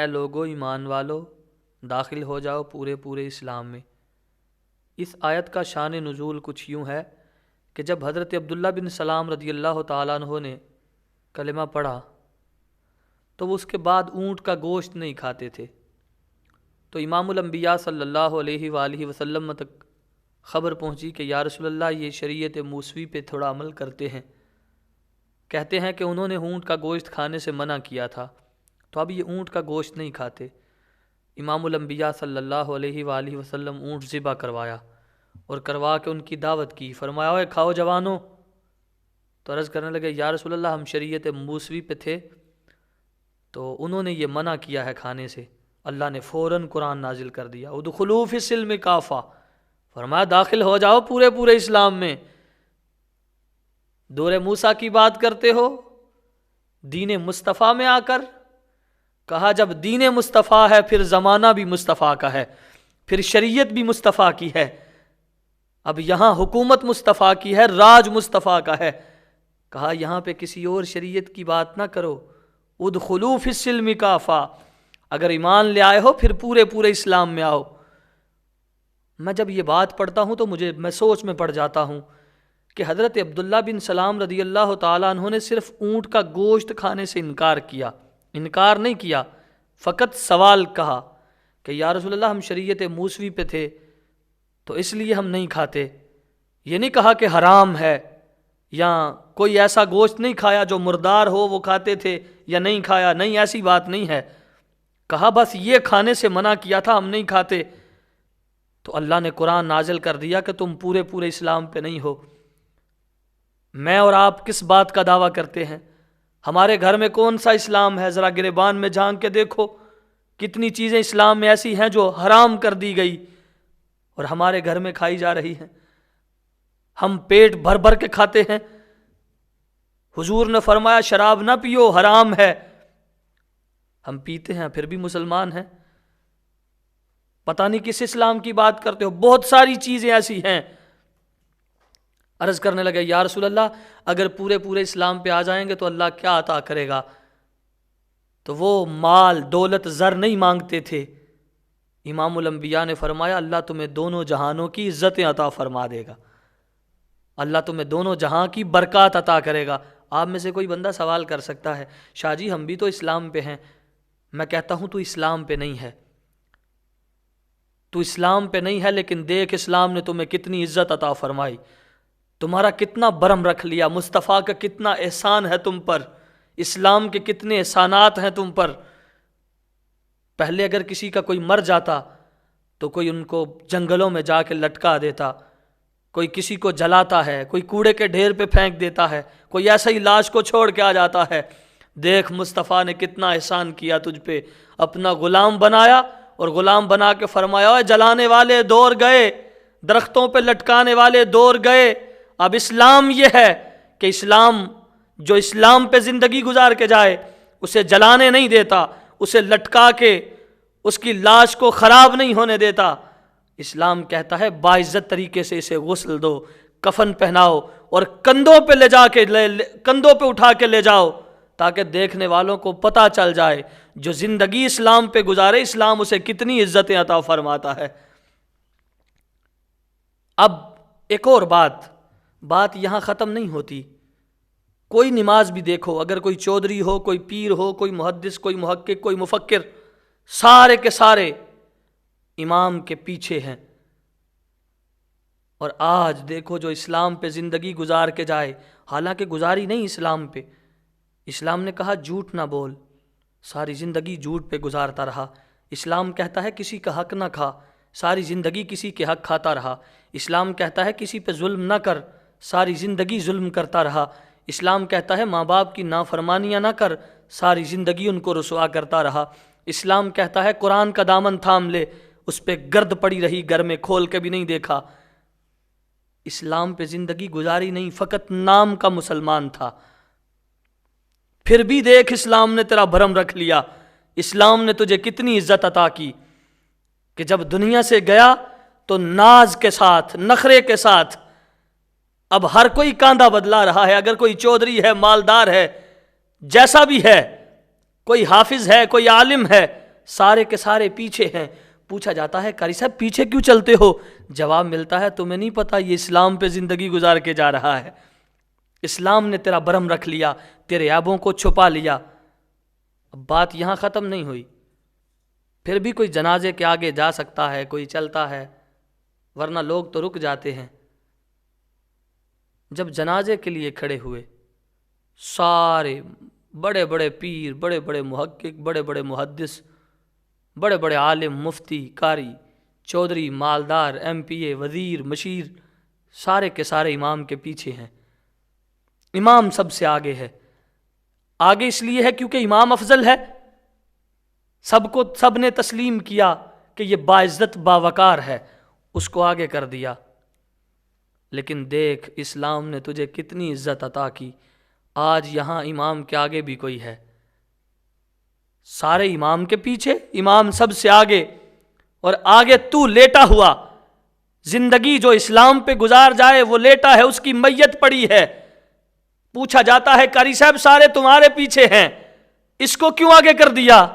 اے لوگو ایمان والو داخل ہو جاؤ پورے اسلام میں۔ اس آیت کا شان نزول کچھ یوں ہے کہ جب حضرت عبداللہ بن سلام رضی اللہ تعالیٰ عنہ نے کلمہ پڑھا تو وہ اس کے بعد اونٹ کا گوشت نہیں کھاتے تھے، تو امام الانبیاء صلی اللہ علیہ وآلہ وسلم تک خبر پہنچی کہ یا رسول اللہ یہ شریعت موسوی پہ تھوڑا عمل کرتے ہیں، کہتے ہیں کہ انہوں نے اونٹ کا گوشت کھانے سے منع کیا تھا، تو اب یہ اونٹ کا گوشت نہیں کھاتے۔ امام الانبیاء صلی اللہ علیہ وآلہ وسلم اونٹ ذبح کروایا اور کروا کے ان کی دعوت کی، فرمایا اوے کھاؤ جوانو، تو عرض کرنے لگے یا رسول اللہ ہم شریعت موسوی پہ تھے تو انہوں نے یہ منع کیا ہے کھانے سے۔ اللہ نے فوراً قرآن نازل کر دیا ادخلوا فی السلم کافہ، فرمایا داخل ہو جاؤ پورے اسلام میں۔ دور موسیٰ کی بات کرتے ہو، دین مصطفیٰ میں آ کر کہا جب دین مصطفیٰ ہے پھر زمانہ بھی مصطفیٰ کا ہے، پھر شریعت بھی مصطفیٰ کی ہے، اب یہاں حکومت مصطفیٰ کی ہے، راج مصطفیٰ کا ہے، کہا یہاں پہ کسی اور شریعت کی بات نہ کرو، ادخلوا فی السلم کافہ، اگر ایمان لے آئے ہو پھر پورے اسلام میں آؤ۔ میں جب یہ بات پڑھتا ہوں تو میں سوچ میں پڑ جاتا ہوں کہ حضرت عبداللہ بن سلام رضی اللہ تعالیٰ عنہ نے صرف اونٹ کا گوشت کھانے سے انکار نہیں کیا، فقط سوال کہا کہ یا رسول اللہ ہم شریعت موسوی پہ تھے تو اس لیے ہم نہیں کھاتے، یہ نہیں کہا کہ حرام ہے یا کوئی ایسا گوشت نہیں کھایا جو مردار ہو وہ کھاتے تھے یا نہیں کھایا، نہیں ایسی بات نہیں ہے، کہا بس یہ کھانے سے منع کیا تھا ہم نہیں کھاتے۔ تو اللہ نے قرآن نازل کر دیا کہ تم پورے اسلام پہ نہیں ہو۔ میں اور آپ کس بات کا دعویٰ کرتے ہیں؟ ہمارے گھر میں کون سا اسلام ہے؟ ذرا گریبان میں جھانک کے دیکھو، کتنی چیزیں اسلام میں ایسی ہیں جو حرام کر دی گئی اور ہمارے گھر میں کھائی جا رہی ہیں، ہم پیٹ بھر کے کھاتے ہیں۔ حضور نے فرمایا شراب نہ پیو حرام ہے، ہم پیتے ہیں پھر بھی مسلمان ہیں، پتہ نہیں کس اسلام کی بات کرتے ہو۔ بہت ساری چیزیں ایسی ہیں۔ عرض کرنے لگے یا رسول اللہ اگر پورے اسلام پہ آ جائیں گے تو اللہ کیا عطا کرے گا؟ تو وہ مال دولت زر نہیں مانگتے تھے۔ امام الانبیاء نے فرمایا اللہ تمہیں دونوں جہانوں کی عزتیں عطا فرما دے گا، اللہ تمہیں دونوں جہاں کی برکات عطا کرے گا۔ آپ میں سے کوئی بندہ سوال کر سکتا ہے شاہ جی ہم بھی تو اسلام پہ ہیں، میں کہتا ہوں تو اسلام پہ نہیں ہے، تو اسلام پہ نہیں ہے، لیکن دیکھ اسلام نے تمہیں کتنی عزت عطا فرمائی، تمہارا کتنا برم رکھ لیا، مصطفیٰ کا کتنا احسان ہے تم پر، اسلام کے کتنے احسانات ہیں تم پر۔ پہلے اگر کسی کا کوئی مر جاتا تو کوئی ان کو جنگلوں میں جا کے لٹکا دیتا، کوئی کسی کو جلاتا ہے، کوئی کوڑے کے ڈھیر پہ پھینک دیتا ہے، کوئی ایسا ہی لاش کو چھوڑ کے آ جاتا ہے۔ دیکھ مصطفیٰ نے کتنا احسان کیا تجھ پہ، اپنا غلام بنایا اور غلام بنا کے فرمایا اے جلانے والے دور گئے، درختوں پہ لٹکانے والے دور گئے۔ اب اسلام یہ ہے کہ جو اسلام پہ زندگی گزار کے جائے اسے جلانے نہیں دیتا، اسے لٹکا کے اس کی لاش کو خراب نہیں ہونے دیتا۔ اسلام کہتا ہے باعزت طریقے سے اسے غسل دو، کفن پہناؤ اور کندھوں پہ اٹھا کے لے جاؤ تاکہ دیکھنے والوں کو پتہ چل جائے جو زندگی اسلام پہ گزارے اسلام اسے کتنی عزتیں عطا فرماتا ہے۔ اب ایک اور بات یہاں ختم نہیں ہوتی۔ کوئی نماز بھی دیکھو، اگر کوئی چودھری ہو، کوئی پیر ہو، کوئی محدث، کوئی محقق، کوئی مفکر، سارے کے سارے امام کے پیچھے ہیں۔ اور آج دیکھو جو اسلام پہ زندگی گزار کے جائے، حالانکہ گزاری نہیں اسلام پہ، اسلام نے کہا جھوٹ نہ بول، ساری زندگی جھوٹ پہ گزارتا رہا۔ اسلام کہتا ہے کسی کا حق نہ کھا، ساری زندگی کسی کے حق کھاتا رہا۔ اسلام کہتا ہے کسی پہ ظلم نہ کر، ساری زندگی ظلم کرتا رہا۔ اسلام کہتا ہے ماں باپ کی نافرمانیاں نہ کر، ساری زندگی ان کو رسوا کرتا رہا۔ اسلام کہتا ہے قرآن کا دامن تھام لے، اس پہ گرد پڑی رہی، گھر میں کھول کے بھی نہیں دیکھا۔ اسلام پہ زندگی گزاری نہیں، فقط نام کا مسلمان تھا۔ پھر بھی دیکھ اسلام نے تیرا بھرم رکھ لیا، اسلام نے تجھے کتنی عزت عطا کی کہ جب دنیا سے گیا تو ناز کے ساتھ، نخرے کے ساتھ، اب ہر کوئی کاندھا بدلا رہا ہے۔ اگر کوئی چودھری ہے، مالدار ہے، جیسا بھی ہے، کوئی حافظ ہے، کوئی عالم ہے، سارے کے سارے پیچھے ہیں۔ پوچھا جاتا ہے قاری صاحب پیچھے کیوں چلتے ہو؟ جواب ملتا ہے تمہیں نہیں پتہ یہ اسلام پہ زندگی گزار کے جا رہا ہے، اسلام نے تیرا برہم رکھ لیا، تیرے عیبوں کو چھپا لیا۔ اب بات یہاں ختم نہیں ہوئی، پھر بھی کوئی جنازے کے آگے جا سکتا ہے، کوئی چلتا ہے، ورنہ لوگ تو رک جاتے ہیں۔ جب جنازے کے لیے کھڑے ہوئے، سارے بڑے بڑے پیر، بڑے بڑے محقق، بڑے بڑے محدث، بڑے بڑے عالم، مفتی، قاری، چودھری، مالدار، ایم پی اے، وزیر، مشیر، سارے کے سارے امام کے پیچھے ہیں۔ امام سب سے آگے ہے۔ آگے اس لیے ہے کیونکہ امام افضل ہے، سب نے تسلیم کیا کہ یہ باعزت باوقار ہے، اس کو آگے کر دیا۔ لیکن دیکھ اسلام نے تجھے کتنی عزت عطا کی، آج یہاں امام کے آگے بھی کوئی ہے، سارے امام کے پیچھے، امام سب سے آگے، اور آگے تو لیٹا ہوا، زندگی جو اسلام پہ گزار جائے وہ لیٹا ہے، اس کی میت پڑی ہے۔ پوچھا جاتا ہے قاری صاحب سارے تمہارے پیچھے ہیں، اس کو کیوں آگے کر دیا؟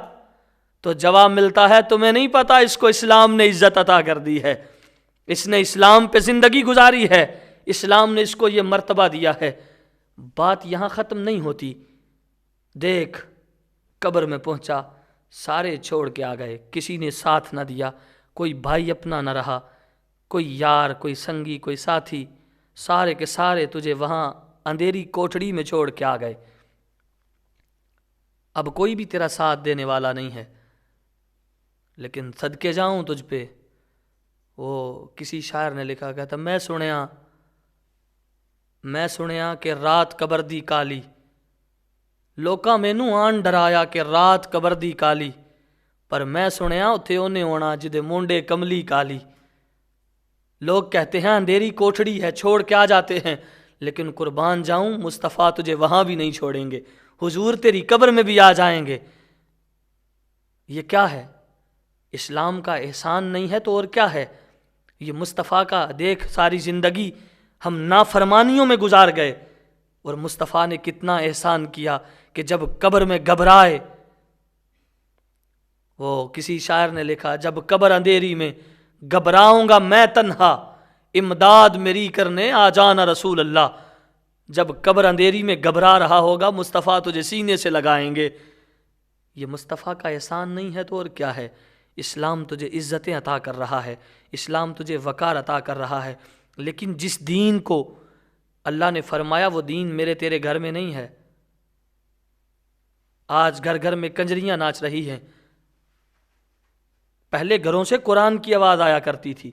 تو جواب ملتا ہے تمہیں نہیں پتا اس کو اسلام نے عزت عطا کر دی ہے، اس نے اسلام پہ زندگی گزاری ہے، اسلام نے اس کو یہ مرتبہ دیا ہے۔ بات یہاں ختم نہیں ہوتی، دیکھ قبر میں پہنچا، سارے چھوڑ کے آ گئے، کسی نے ساتھ نہ دیا، کوئی بھائی اپنا نہ رہا، کوئی یار، کوئی سنگی، کوئی ساتھی، سارے کے سارے تجھے وہاں اندھیری کوٹھڑی میں چھوڑ کے آ گئے۔ اب کوئی بھی تیرا ساتھ دینے والا نہیں ہے، لیکن صدقے جاؤں تجھ پہ، وہ کسی شاعر نے لکھا، کہتا میں سنیا کہ رات قبر دی کالی، لوکاں مینوں آن ڈرایا کہ رات قبر دی کالی، پر میں سنیا اتھے اونے ہونا جدے مونڈے کملی کالی۔ لوگ کہتے ہیں اندھیری کوٹھڑی ہے، چھوڑ کے آ جاتے ہیں، لیکن قربان جاؤں مصطفیٰ تجھے وہاں بھی نہیں چھوڑیں گے، حضور تیری قبر میں بھی آ جائیں گے۔ یہ کیا ہے؟ اسلام کا احسان نہیں ہے تو اور کیا ہے؟ یہ مصطفیٰ کا دیکھ، ساری زندگی ہم نافرمانیوں میں گزار گئے، اور مصطفیٰ نے کتنا احسان کیا کہ جب قبر میں گھبرائے، وہ کسی شاعر نے لکھا، جب قبر اندھیری میں گھبراؤں گا میں تنہا، امداد میری کرنے آ جانا رسول اللہ۔ جب قبر اندھیری میں گھبرا رہا ہوگا، مصطفیٰ تجھے سینے سے لگائیں گے۔ یہ مصطفیٰ کا احسان نہیں ہے تو اور کیا ہے؟ اسلام تجھے عزتیں عطا کر رہا ہے، اسلام تجھے وقار عطا کر رہا ہے، لیکن جس دین کو اللہ نے فرمایا وہ دین میرے تیرے گھر میں نہیں ہے۔ آج گھر گھر میں کنجریاں ناچ رہی ہیں، پہلے گھروں سے قرآن کی آواز آیا کرتی تھی،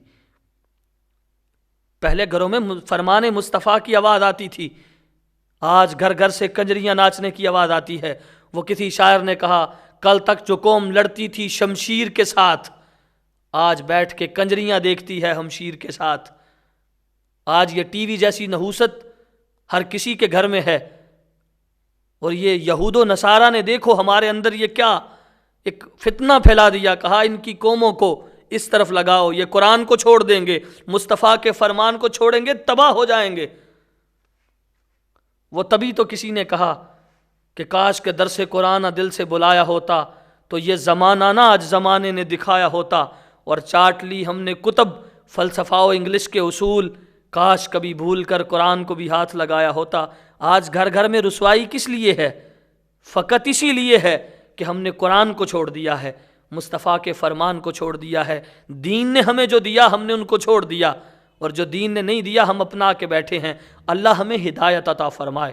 پہلے گھروں میں فرمان مصطفیٰ کی آواز آتی تھی، آج گھر گھر سے کنجریاں ناچنے کی آواز آتی ہے۔ وہ کسی شاعر نے کہا، کل تک جو قوم لڑتی تھی شمشیر کے ساتھ، آج بیٹھ کے کنجریاں دیکھتی ہے ہمشیر کے ساتھ۔ آج یہ ٹی وی جیسی نحوست ہر کسی کے گھر میں ہے، اور یہ یہود و نصارہ نے دیکھو ہمارے اندر یہ کیا ایک فتنہ پھیلا دیا، کہا ان کی قوموں کو اس طرف لگاؤ، یہ قرآن کو چھوڑ دیں گے، مصطفیٰ کے فرمان کو چھوڑیں گے، تباہ ہو جائیں گے۔ وہ تبھی تو کسی نے کہا کہ کاش کے درس قرآن دل سے بلایا ہوتا، تو یہ زمانہ نہ آج زمانے نے دکھایا ہوتا، اور چاٹ لی ہم نے کتب فلسفہ و انگلش کے اصول، کاش کبھی بھول کر قرآن کو بھی ہاتھ لگایا ہوتا۔ آج گھر گھر میں رسوائی کس لیے ہے؟ فقط اسی لیے ہے کہ ہم نے قرآن کو چھوڑ دیا ہے، مصطفیٰ کے فرمان کو چھوڑ دیا ہے، دین نے ہمیں جو دیا ہم نے ان کو چھوڑ دیا، اور جو دین نے نہیں دیا ہم اپنا کے بیٹھے ہیں۔ اللہ ہمیں ہدایت عطا فرمائے۔